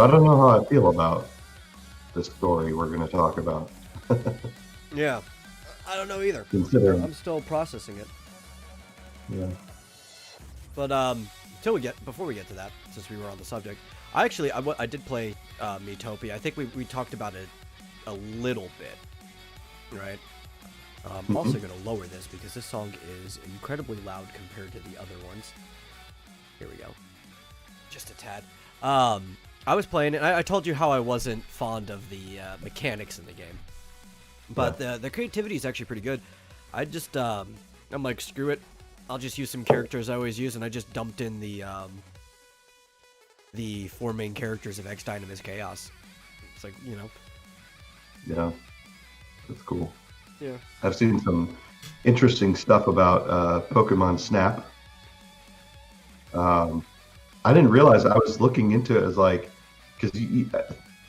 So I don't know how I feel about the story we're going to talk about. Yeah, I don't know either. Considering, I'm still processing it. yeah. But before we get to that, since we were on the subject, I did play Miitopia. I think we talked about it a little bit, right? I'm also going to lower this because this song is incredibly loud compared to the other ones. Here we go. Just a tad. I was playing it. I told you how I wasn't fond of the mechanics in the game. But the creativity is actually pretty good. I'm like, screw it. I'll just use some characters I always use, and I just dumped in the four main characters of X Dynamis Chaos. It's like, Yeah, that's cool. Yeah. I've seen some interesting stuff about Pokemon Snap. I didn't realize, I was looking into it as like, because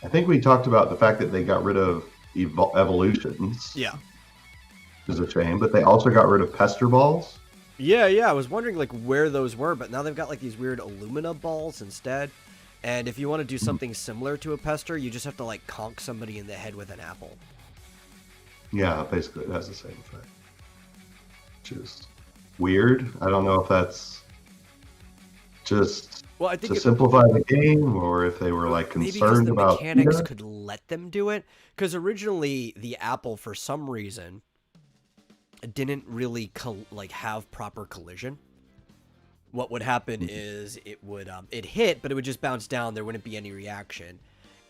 I think we talked about the fact that they got rid of evolutions. Yeah. Which is a shame, but they also got rid of Pester Balls. Yeah. I was wondering like where those were, but now they've got like these weird Illumina balls instead. And if you want to do something similar to a Pester, you just have to like conk somebody in the head with an apple. Yeah, basically it has the same effect. Which is weird. I don't know if that's just I think to simplify the game, or if they were like concerned about the mechanics could let them do it. Because originally the apple, for some reason, didn't really have proper collision. What would happen is it would it hit, but it would just bounce down. There wouldn't be any reaction.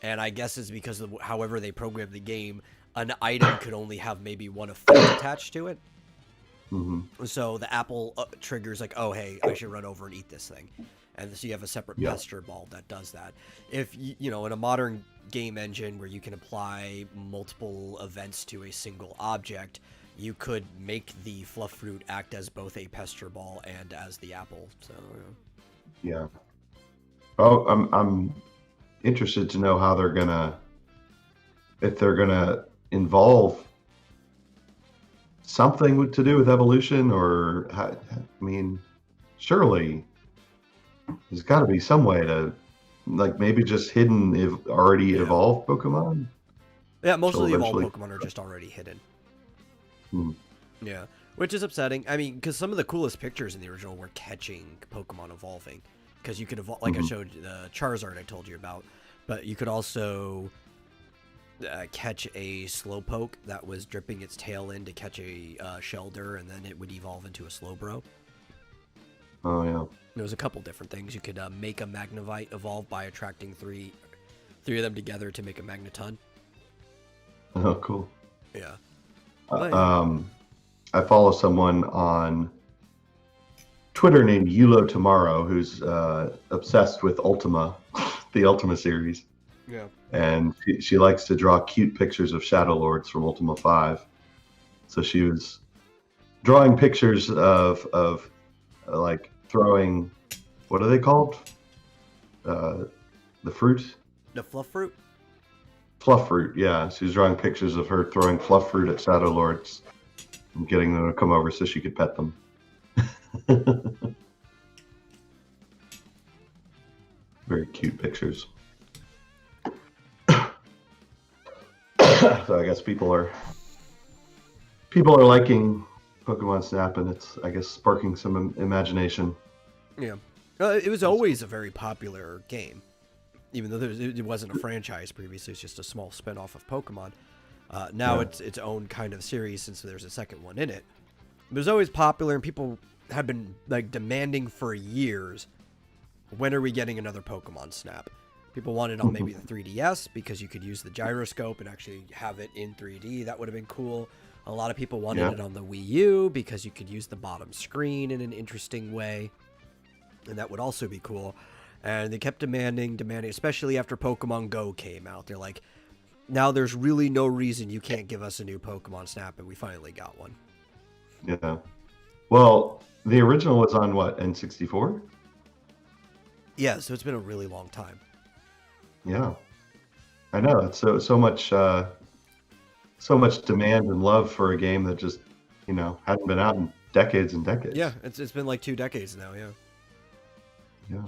And I guess it's because of however they programmed the game, an item could only have maybe one effect attached to it. Hmm. So the apple triggers like, oh, hey, I should run over and eat this thing. And so you have a separate Yeah. pester ball that does that. If, you know, in a modern game engine where you can apply multiple events to a single object, you could make the fluff fruit act as both a pester ball and as the apple. So, Yeah. Oh, I'm interested to know how if they're gonna involve something to do with evolution, or I mean, surely there's got to be some way to, like, maybe just hidden if already evolved Pokemon. yeah, most of the evolved eventually- Pokemon are just already hidden. Hmm. Yeah, which is upsetting. I mean, because some of the coolest pictures in the original were catching Pokemon evolving. Because you could evolve, like I showed the Charizard I told you about, but you could also catch a Slowpoke that was dripping its tail in to catch a Shelder, and then it would evolve into a Slowbro. Oh yeah. There was a couple different things. You could make a Magnavite evolve by attracting three of them together to make a Magneton. Oh, cool. Yeah. I follow someone on Twitter named Yulo Tomorrow who's obsessed with Ultima, the Ultima series. Yeah. And she likes to draw cute pictures of Shadow Lords from Ultima 5. So she was drawing pictures of like throwing, what are they called? The fruit? The Fluff Fruit? Fluff fruit, yeah. She was drawing pictures of her throwing fluff fruit at Shadow Lords and getting them to come over so she could pet them. Very cute pictures. So I guess people are liking Pokemon Snap, and it's, I guess, sparking some imagination. Yeah. It was always a very popular game. Even though it wasn't a franchise previously, it's just a small spin-off of Pokemon. Now it's its own kind of series since there's a second one in it. It was always popular, and people have been like demanding for years, when are we getting another Pokemon Snap? People wanted on maybe the 3DS because you could use the gyroscope and actually have it in 3D. That would have been cool. A lot of people wanted it on the Wii U because you could use the bottom screen in an interesting way, and that would also be cool. And they kept demanding, especially after Pokemon Go came out. They're like, now there's really no reason you can't give us a new Pokemon Snap, and we finally got one. Yeah. Well, the original was on what, N64? Yeah, so it's been a really long time. Yeah. I know. It's so much demand and love for a game that just, hadn't been out in decades and decades. Yeah, it's been like 2 decades now, yeah. Yeah.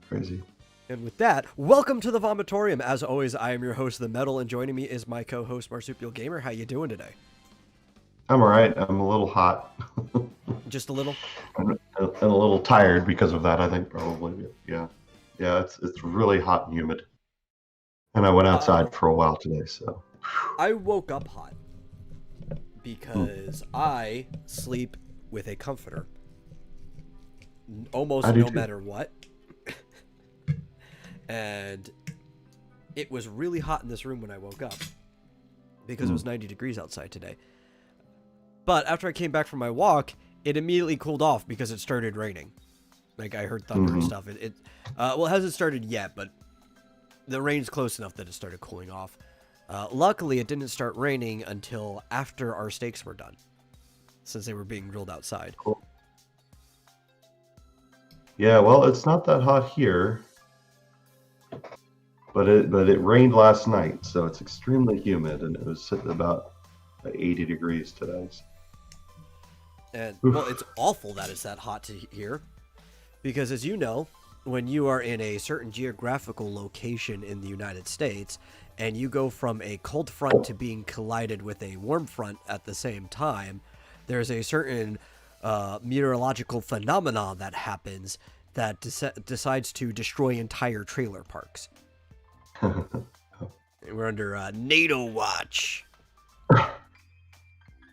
Crazy. And with that, welcome to the Vomitorium. As always, I am your host, The Metal, and joining me is my co-host, Marsupial Gamer. How you doing today? I'm all right. I'm a little hot. Just a little? And a little tired because of that, I think, probably. Yeah. Yeah, it's really hot and humid. And I went outside for a while today, so. I woke up hot because I sleep with a comforter. Almost no matter what. And it was really hot in this room when I woke up because it was 90 degrees outside today. But after I came back from my walk, it immediately cooled off because it started raining. Like, I heard thunder and stuff. Well, it hasn't started yet, but the rain's close enough that it started cooling off. Luckily, it didn't start raining until after our steaks were done, since they were being grilled outside. Cool. Yeah, well, it's not that hot here, but it rained last night, so it's extremely humid, and it was sitting about 80 degrees today. And, well, it's awful that it's that hot to here, because as you know, when you are in a certain geographical location in the United States, and you go from a cold front to being collided with a warm front at the same time, there's a certain meteorological phenomena that happens that decides to destroy entire trailer parks. We're under NATO watch.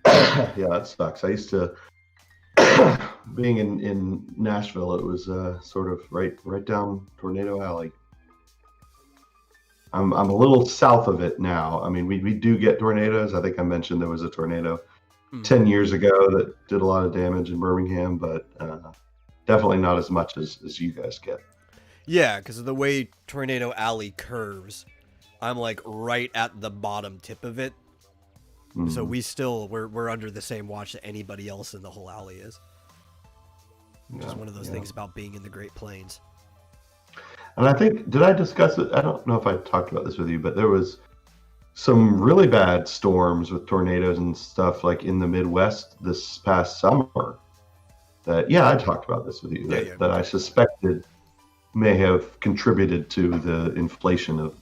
Yeah, that sucks. I used to, being in Nashville, it was sort of right down Tornado Alley. I'm a little south of it now. I mean, we do get tornadoes. I think I mentioned there was a tornado 10 years ago that did a lot of damage in Birmingham, but definitely not as much as you guys get. Yeah, because of the way Tornado Alley curves, I'm like right at the bottom tip of it. So we're under the same watch that anybody else in the whole alley is. Which is one of those things about being in the Great Plains. And I think, did I discuss it? I don't know if I talked about this with you, but there was some really bad storms with tornadoes and stuff like in the Midwest this past summer. That I talked about this with you. That I suspected may have contributed to the inflation of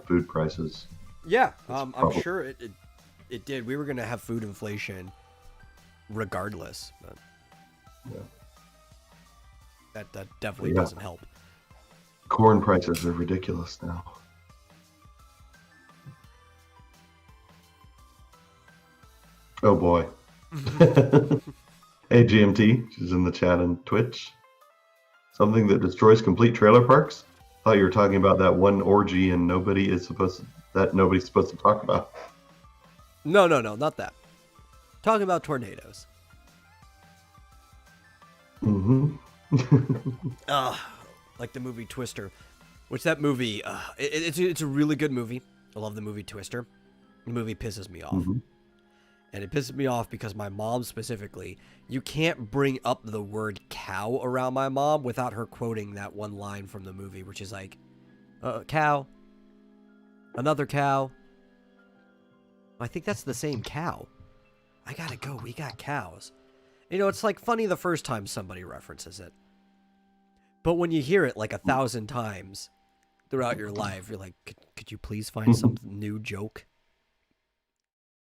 food prices. Yeah, I'm sure it did. We were going to have food inflation regardless. But that definitely doesn't help. Corn prices are ridiculous now. Oh boy. Hey GMT, she's in the chat and Twitch. Something that destroys complete trailer parks? Thought you were talking about that one orgy and nobody's supposed to talk about. No, not that. Talking about tornadoes. Like the movie Twister, which that movie, it's a really good movie. I love the movie Twister. The movie pisses me off. And it pisses me off because my mom specifically, you can't bring up the word cow around my mom without her quoting that one line from the movie, which is like, cow, another cow. I think that's the same cow. I gotta go, we got cows. It's like funny the first time somebody references it. But when you hear it like 1,000 times throughout your life, you're like, could you please find some new joke?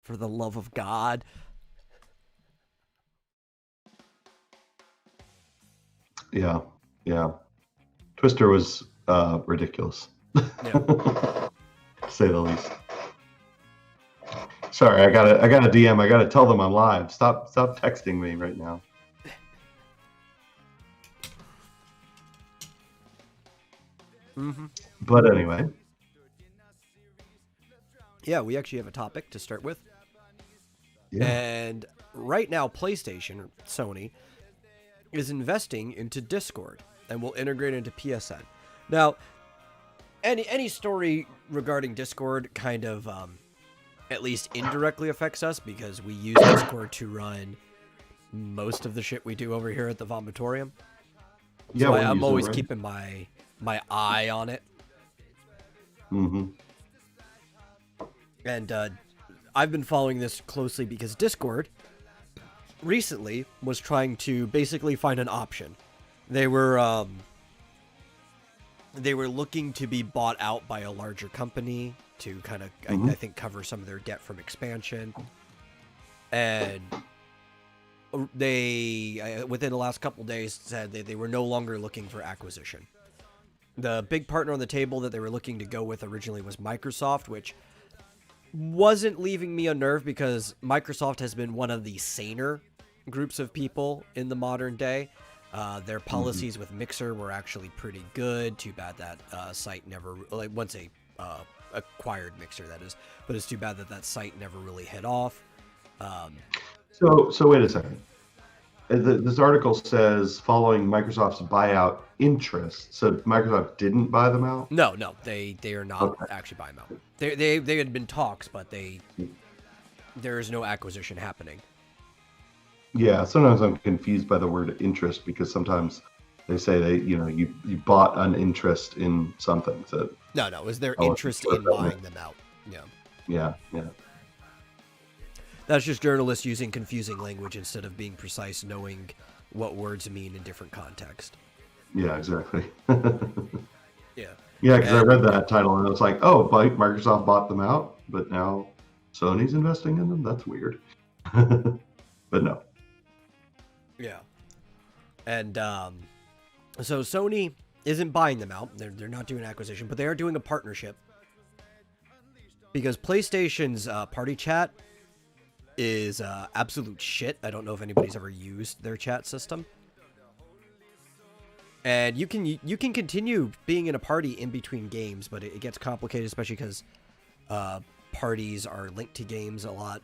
For the love of God. Yeah. Twister was ridiculous. Yeah. To say the least. Sorry, I got a DM. I gotta tell them I'm live. Stop texting me right now. But anyway. Yeah, we actually have a topic to start with. Yeah. And right now, PlayStation, or Sony, is investing into Discord and will integrate into PSN. Now, any story regarding Discord kind of, at least indirectly affects us because we use Discord to run most of the shit we do over here at the Vomitorium. Yeah, so I'm always keeping my eye on it. And I've been following this closely because Discord recently was trying to basically find an option. They were looking to be bought out by a larger company to kind of, I think, cover some of their debt from expansion. And they, within the last couple days, said that they were no longer looking for acquisition. The big partner on the table that they were looking to go with originally was Microsoft, which wasn't leaving me unnerved because Microsoft has been one of the saner groups of people in the modern day. Their policies with Mixer were actually pretty good. Too bad that site never, like, once they acquired Mixer, that is. But it's too bad that site never really hit off. So wait a second. This article says following Microsoft's buyout interest. So Microsoft didn't buy them out? No, they are not actually buying them out. They had been talks, but there is no acquisition happening. Yeah, sometimes I'm confused by the word interest because sometimes they say you bought an interest in something. So no, it was their interest in buying them out. Yeah. That's just journalists using confusing language instead of being precise, knowing what words mean in different context. Yeah, exactly. Yeah, because I read that title and it's like, oh, Microsoft bought them out, but now Sony's investing in them? That's weird. But no. Yeah. And so Sony isn't buying them out. They're not doing an acquisition, but they are doing a partnership. Because PlayStation's party chat is absolute shit. I don't know if anybody's ever used their chat system. And you can continue being in a party in between games, but it gets complicated, especially because parties are linked to games a lot.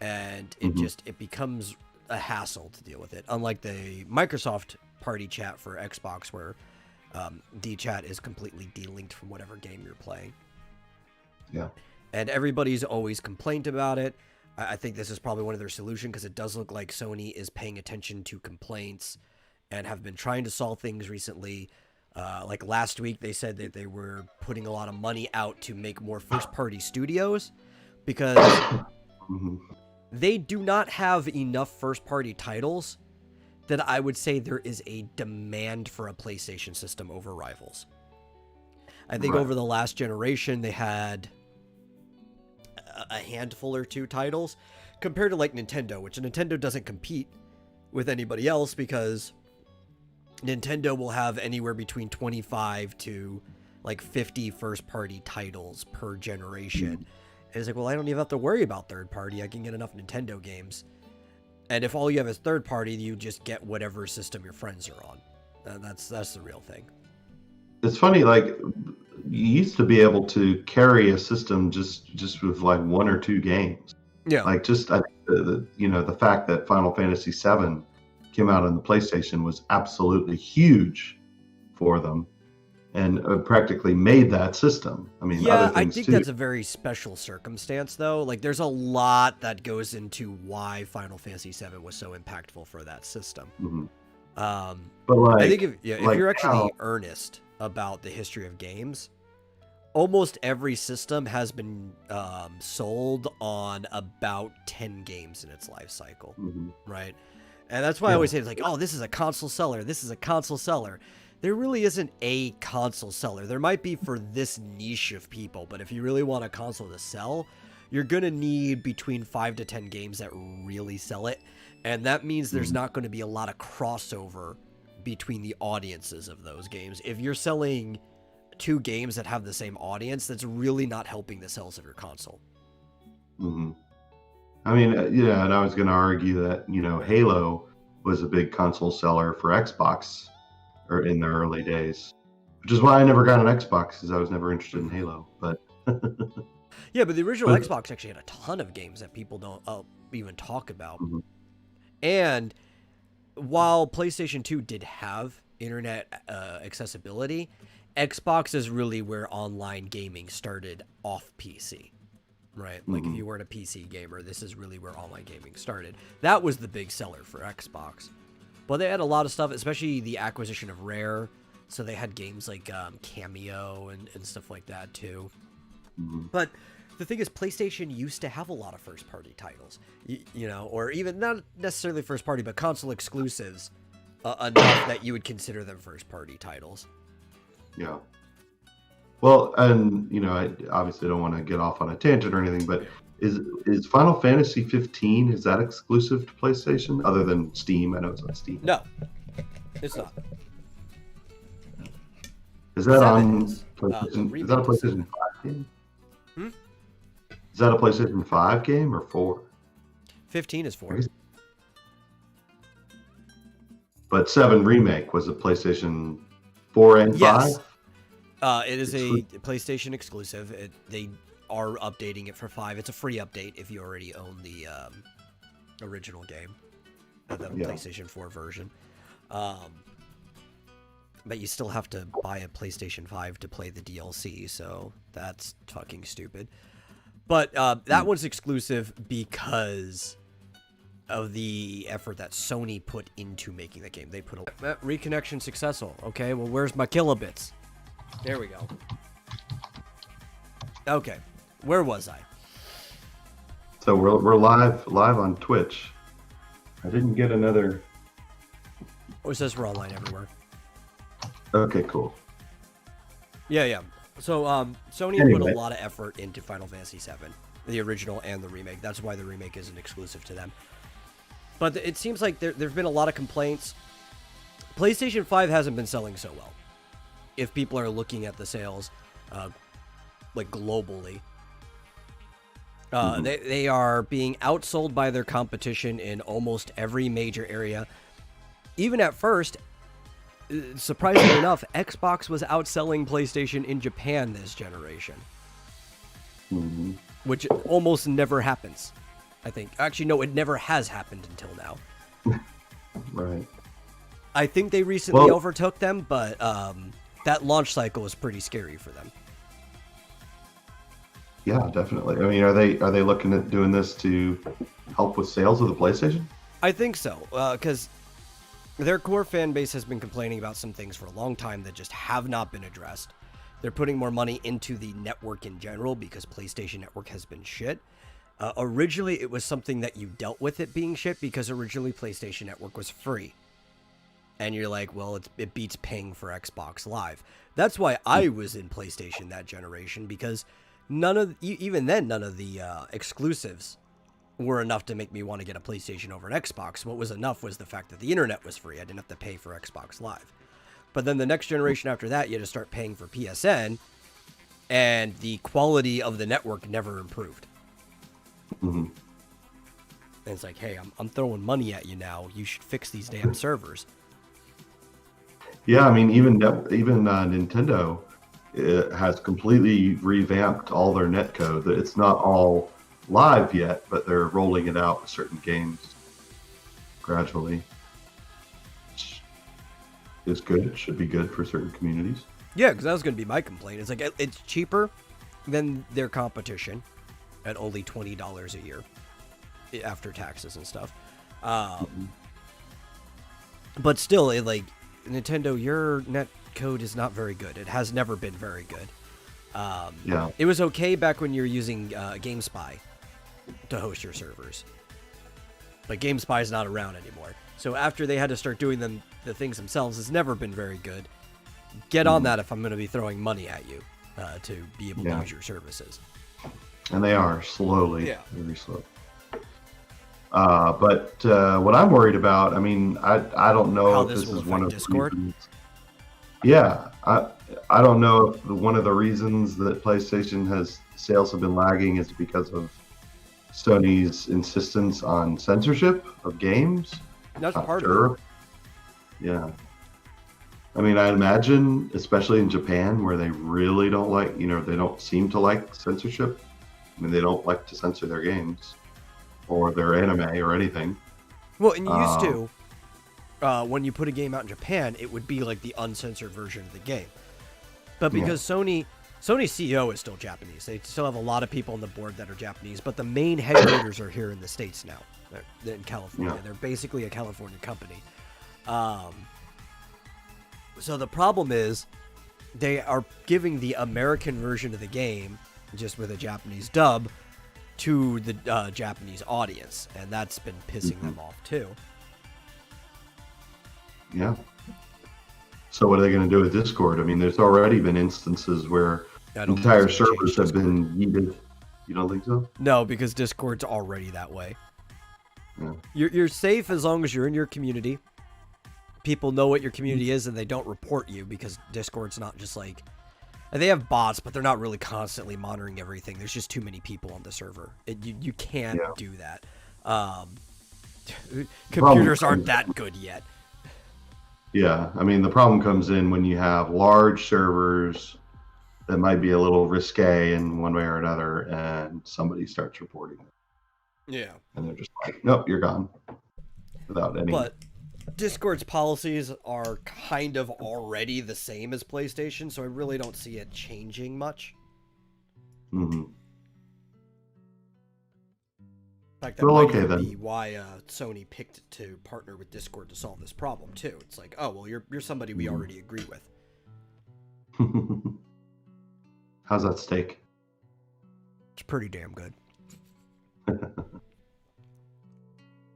and it becomes a hassle to deal with it. Unlike the Microsoft Party Chat for Xbox, where D-Chat is completely delinked from whatever game you're playing. Yeah. And everybody's always complained about it. I think this is probably one of their solutions, because it does look like Sony is paying attention to complaints and have been trying to solve things recently. Like last week, they said that they were putting a lot of money out to make more first-party studios, because they do not have enough first-party titles that I would say there is a demand for a PlayStation system over rivals. I think over the last generation, they had a handful or two titles, compared to like Nintendo, which Nintendo doesn't compete with anybody else, because Nintendo will have anywhere between 25 to like 50 first-party titles per generation. And it's like, well, I don't even have to worry about third-party. I can get enough Nintendo games. And if all you have is third-party, you just get whatever system your friends are on. That's the real thing. It's funny, like, you used to be able to carry a system just with like one or two games. Yeah. Like, just I think the fact that Final Fantasy VII came out on the PlayStation was absolutely huge for them, and practically made that system. I mean, yeah, other things I think too. that's a very special circumstance, though. Like, there's a lot that goes into why Final Fantasy VII was so impactful for that system. But like, I think if you're actually how, earnest about the history of games, almost every system has been sold on about 10 games in its life cycle, right? And that's why I always say, it's like, oh, this is a console seller. This is a console seller. There really isn't a console seller. There might be for this niche of people, but if you really want a console to sell, you're going to need between 5 to 10 games that really sell it. And that means there's not going to be a lot of crossover between the audiences of those games. If you're selling 2 games that have the same audience, that's really not helping the sales of your console. I mean, yeah, and I was going to argue that, Halo was a big console seller for Xbox or in the early days, which is why I never got an Xbox, because I was never interested in Halo. But yeah, but the original Xbox actually had a ton of games that people don't even talk about. And while PlayStation 2 did have internet accessibility, Xbox is really where online gaming started off PC, right? Like, if you weren't a PC gamer, this is really where online gaming started. That was the big seller for Xbox. But they had a lot of stuff, especially the acquisition of Rare. So they had games like Cameo and stuff like that too. But the thing is, PlayStation used to have a lot of first-party titles, or even not necessarily first-party, but console exclusives enough that you would consider them first-party titles. Yeah. Well, and I obviously don't want to get off on a tangent or anything, but is Final Fantasy 15, is that exclusive to PlayStation other than Steam? I know it's on Steam. No, it's not. Is that on PlayStation? Is that a PlayStation 5 game? Is that a PlayStation 5 game or 4? 15 is 4. But 7 Remake was a PlayStation 4 and 5? Yes. It is a PlayStation exclusive. They are updating it for 5. It's a free update if you already own the original game, the PlayStation 4 version. But you still have to buy a PlayStation 5 to play the DLC, so that's fucking stupid. But that one's exclusive because of the effort that Sony put into making the game. They put a reconnection successful. Okay, well, where's my kilobits? There we go. Okay, where was I? So we're live on Twitch. I didn't get another. Oh, it says we're online everywhere. Okay, cool. Yeah. So Sony put a lot of effort into Final Fantasy VII, the original and the remake. That's why the remake isn't exclusive to them. But it seems like there've been a lot of complaints. PlayStation 5 hasn't been selling so well. If people are looking at the sales, like globally, they are being outsold by their competition in almost every major area. Even at first, surprisingly enough, Xbox was outselling PlayStation in Japan this generation, which almost never happens. I think. Actually, no, it never has happened until now. Right. I think they recently overtook them, but that launch cycle was pretty scary for them. Yeah, definitely. I mean, are they looking at doing this to help with sales of the PlayStation? I think so, because their core fan base has been complaining about some things for a long time that just have not been addressed. They're putting more money into the network in general because PlayStation Network has been shit. Originally, it was something that you dealt with it being shit because originally PlayStation Network was free. And you're like, well, it beats paying for Xbox Live. That's why I was in PlayStation that generation, because even then, none of the exclusives were enough to make me want to get a PlayStation over an Xbox. What was enough was the fact that the internet was free. I didn't have to pay for Xbox Live. But then the next generation after that, you had to start paying for PSN, and the quality of the network never improved. Mm-hmm. And it's like, hey, I'm throwing money at you now. You should fix these damn servers. Yeah, I mean, even Nintendo has completely revamped all their netcode. It's not all live yet, but they're rolling it out with certain games gradually. Which is good. It should be good for certain communities. Yeah, because that was going to be my complaint. It's like, it's cheaper than their competition at only $20 a year after taxes and stuff. But still, Nintendo, your net code is not very good. It has never been very good. Yeah. It was okay back when you were using GameSpy to host your servers. But GameSpy is not around anymore. So after they had to start doing the things themselves, it's never been very good. Get on that if I'm going to be throwing money at you to be able to use your services. And they are slowly. Yeah. Very slow. But what I'm worried about, I mean, I don't know how if this is one of Discord? the reasons. Yeah, I don't know if one of the reasons that PlayStation sales have been lagging is because of Sony's insistence on censorship of games. That's part of it. Yeah. I mean, I imagine, especially in Japan, where they really don't like, they don't seem to like censorship. I mean, they don't like to censor their games or their anime or anything. Well, and you used to, when you put a game out in Japan, it would be like the uncensored version of the game. But because Sony's CEO is still Japanese, they still have a lot of people on the board that are Japanese, but the main headquarters are here in the States now, in California. Yeah. They're basically a California company. So the problem is they are giving the American version of the game, just with a Japanese dub, to the Japanese audience, and that's been pissing them off too. Yeah. So what are they going to do with Discord? I mean, there's already been instances where entire servers have been yeeted. You don't think so? No, because Discord's already that way. Yeah. You're safe as long as you're in your community. People know what your community is, and they don't report you, because Discord's not just like... They have bots, but they're not really constantly monitoring everything. There's just too many people on the server. You can't do that. Computers aren't that good yet. Yeah, I mean, the problem comes in when you have large servers that might be a little risque in one way or another, and somebody starts reporting it. Yeah. And they're just like, nope, you're gone. Without any... But Discord's policies are kind of already the same as PlayStation, so I really don't see it changing much. Mm-hmm. In fact, that might be why Sony picked to partner with Discord to solve this problem too. It's like, oh well, you're somebody we already agree with. How's that steak? It's pretty damn good.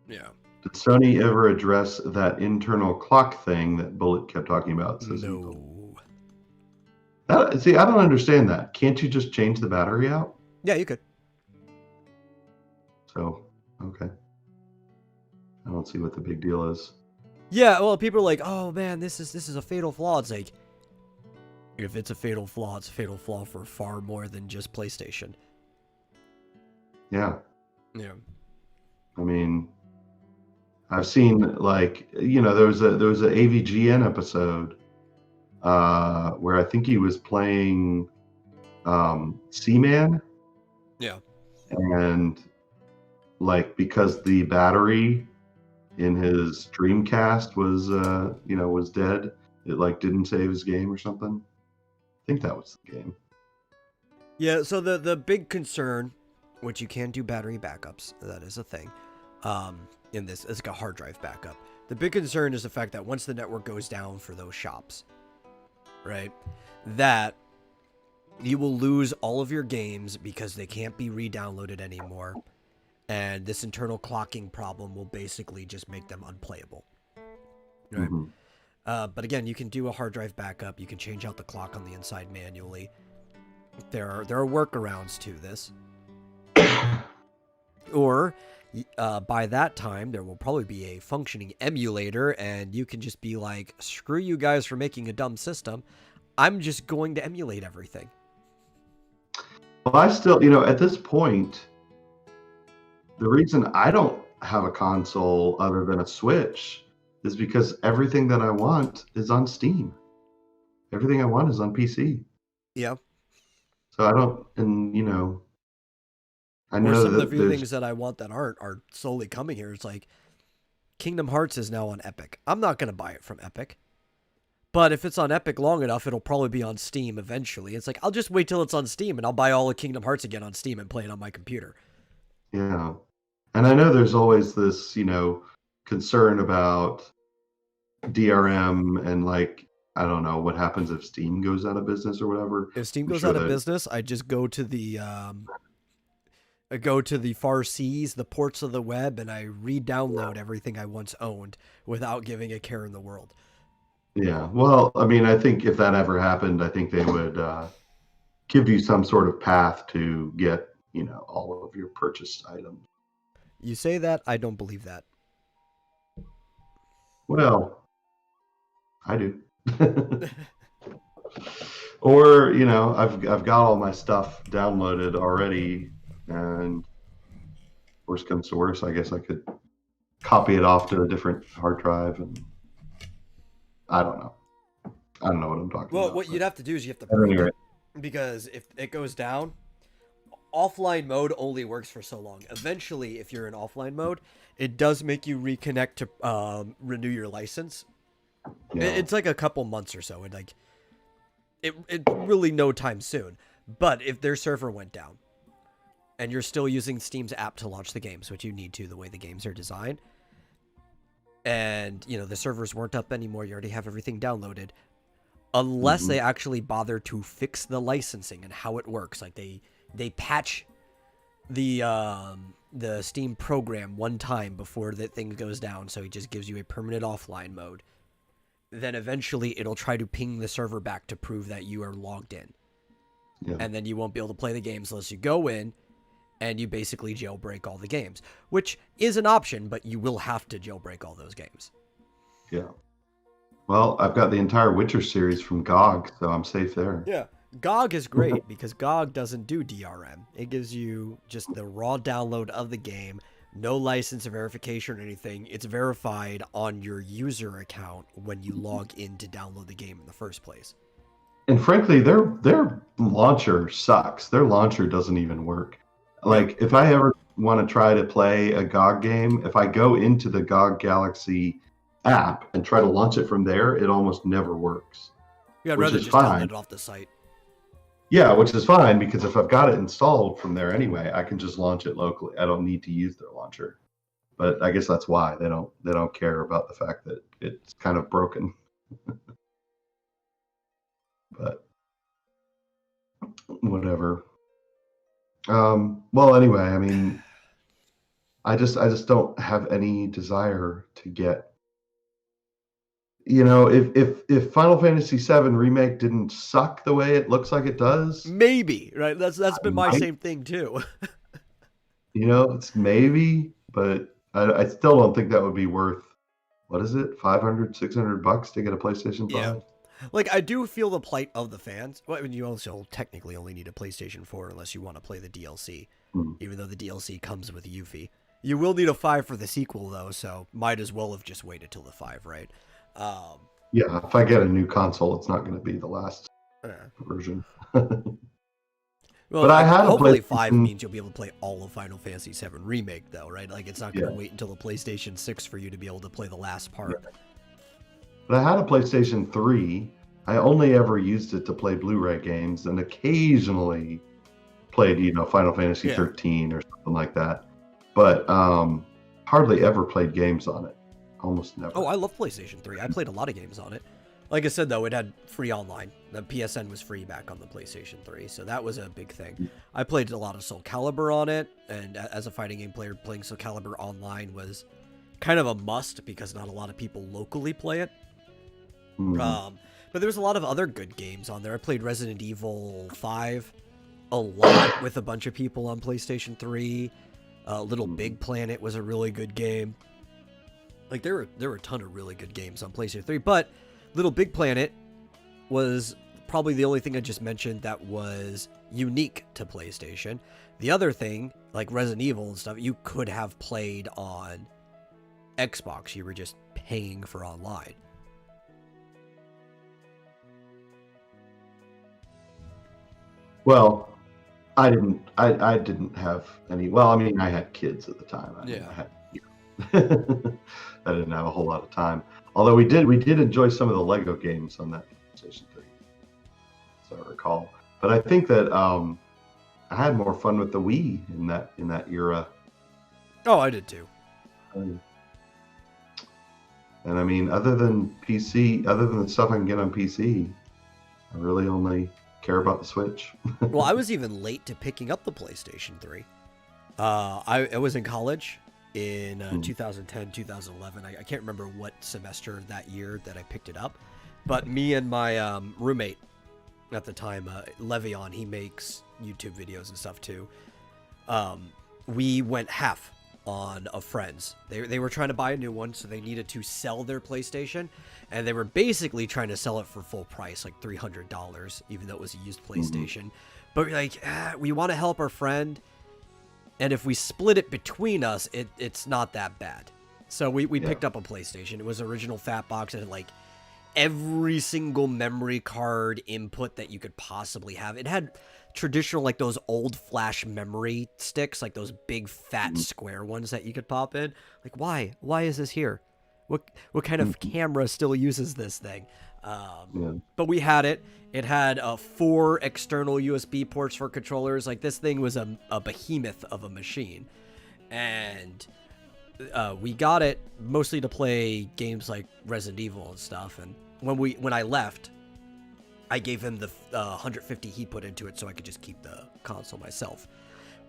Yeah. Did Sony ever address that internal clock thing that Bullet kept talking about? No. See, I don't understand that. Can't you just change the battery out? Yeah, you could. So, okay. I don't see what the big deal is. Yeah, well, people are like, "Oh man, this is a fatal flaw." It's like, if it's a fatal flaw, it's a fatal flaw for far more than just PlayStation. Yeah. Yeah. I mean, I've seen there was a AVGN episode where I think he was playing Seaman. Yeah. And like because the battery in his Dreamcast was was dead, it like didn't save his game or something. I think that was the game. Yeah, so the big concern, which you can do battery backups, that is a thing, in this, it's like a hard drive backup. The big concern is the fact that once the network goes down for those shops, right, that you will lose all of your games because they can't be re-downloaded anymore, and this internal clocking problem will basically just make them unplayable. Right? Mm-hmm. But again, you can do a hard drive backup, you can change out the clock on the inside manually. There are workarounds to this. Or by that time, there will probably be a functioning emulator, and you can just be like, screw you guys for making a dumb system. I'm just going to emulate everything. Well, I still, at this point, the reason I don't have a console other than a Switch is because everything that I want is on Steam. Everything I want is on PC. Yeah. So I don't, and I know some that of the few things that I want that aren't are slowly coming here. It's like Kingdom Hearts is now on Epic. I'm not going to buy it from Epic. But if it's on Epic long enough, it'll probably be on Steam eventually. It's like, I'll just wait till it's on Steam and I'll buy all of Kingdom Hearts again on Steam and play it on my computer. Yeah. And I know there's always this, concern about DRM and like, I don't know what happens if Steam goes out of business or whatever. If Steam goes out of business, I just go to the far seas, the ports of the web, and I re-download everything I once owned without giving a care in the world. Yeah, well, I mean, I think if that ever happened, I think they would give you some sort of path to get, all of your purchased items. You say that, I don't believe that. Well, I do. Or, I've got all my stuff downloaded already, and worst comes to worst, I guess I could copy it off to a different hard drive, and I don't know what I'm talking about. Well, what you'd have to do is you have to prove it, because if it goes down, offline mode only works for so long. Eventually, if you're in offline mode, it does make you reconnect to renew your license. Yeah. It's like a couple months or so, and like it really no time soon. But if their server went down, and you're still using Steam's app to launch the games, which you need to the way the games are designed, and the servers weren't up anymore, you already have everything downloaded, unless they actually bother to fix the licensing and how it works, like they patch the Steam program one time before the thing goes down, so it just gives you a permanent offline mode. Then eventually it'll try to ping the server back to prove that you are logged in. Yeah. And then you won't be able to play the games unless you go in and you basically jailbreak all the games, which is an option, but you will have to jailbreak all those games. Yeah. Well, I've got the entire Witcher series from GOG, so I'm safe there. Yeah. GOG is great because GOG doesn't do DRM. It gives you just the raw download of the game, no license or verification or anything. It's verified on your user account when you log in to download the game in the first place. And frankly, their launcher sucks. Their launcher doesn't even work. Like, if I ever want to try to play a GOG game, if I go into the GOG Galaxy app and try to launch it from there, it almost never works. Yeah, I'd rather just download it off the site. Yeah, which is fine, because if I've got it installed from there anyway, I can just launch it locally. I don't need to use their launcher. But I guess that's why they don't care about the fact that it's kind of broken. But whatever. Well, anyway, I mean, I just don't have any desire to get. If Final Fantasy VII Remake didn't suck the way it looks like it does, maybe, right? That's been my same thing too. It's maybe, but I still don't think that would be worth, what is it, $500-$600 to get a PlayStation 5? Yeah. Like, I do feel the plight of the fans. Well, I mean, you also technically only need a PlayStation 4 unless you want to play the DLC, even though the DLC comes with Yuffie. You will need a 5 for the sequel, though, so might as well have just waited till the 5, right? Yeah, if I get a new console, it's not going to be the last version. Well, But I had a hopefully 5 PlayStation. means you'll be able to play all of Final Fantasy VII Remake, though, right? Like, it's not going to Yeah. wait until the PlayStation 6 for you to be able to play the last part. But I had a PlayStation 3. I only ever used it to play Blu-ray games and occasionally played, Final Fantasy Yeah. 13 or something like that. But hardly ever played games on it. Almost never. Oh, I love PlayStation 3. I played a lot of games on it. Like I said, though, it had free online. The PSN was free back on the PlayStation 3, so that was a big thing. I played a lot of Soul Calibur on it, and as a fighting game player, playing Soul Calibur online was kind of a must because not a lot of people locally play it. Mhm. But there was a lot of other good games on there. I played Resident Evil 5 a lot with a bunch of people on PlayStation 3. Little Big Planet was a really good game. Like, there were a ton of really good games on PlayStation 3, but Little Big Planet was probably the only thing I just mentioned that was unique to PlayStation. The other thing, like Resident Evil and stuff, you could have played on Xbox. You were just paying for online. Well, I didn't have any. Well, I mean, I had kids at the time. I didn't have a whole lot of time. Although we did enjoy some of the Lego games on that PlayStation 3, as I recall. But I think that I had more fun with the Wii in that era. Oh, I did too. And I mean, other than the stuff I can get on PC, I really only care about the Switch. Well, I was even late to picking up the PlayStation 3. I was in college in 2010, 2011. I can't remember what semester that year that I picked it up. But me and my roommate at the time, Le'Veon, he makes YouTube videos and stuff too. We went half on a friend's. They were trying to buy a new one, so they needed to sell their PlayStation, and they were basically trying to sell it for full price, like $300, even though it was a used PlayStation. But we're like, we want to help our friend, and if we split it between us, it's not that bad. So we picked up a PlayStation. It was original fat box, and it had like every single memory card input that you could possibly have. It had traditional, like those old flash memory sticks, like those big fat square ones that you could pop in. Like, why is this here? What kind of camera still uses this thing? But we had it. It had 4 external USB ports for controllers. Like, this thing was a behemoth of a machine. And we got it mostly to play games like Resident Evil and stuff. And when I left, I gave him the 150 he put into it so I could just keep the console myself.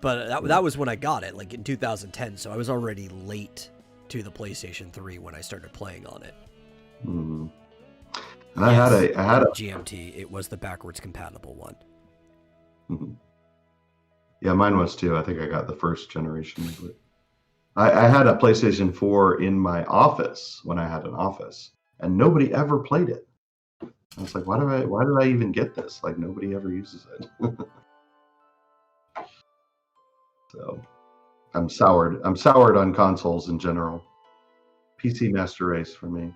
But that was when I got it, like in 2010. So I was already late to the PlayStation 3 when I started playing on it. And I had a GMT. It was the backwards compatible one. Yeah, mine was too. I think I got the first generation of it. I had a PlayStation 4 in my office when I had an office, and nobody ever played it. I was like, why did I even get this? Like, nobody ever uses it. So I'm soured on consoles in general. PC Master Race for me.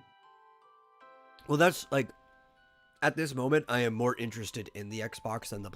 Well, that's like, at this moment, I am more interested in the Xbox than the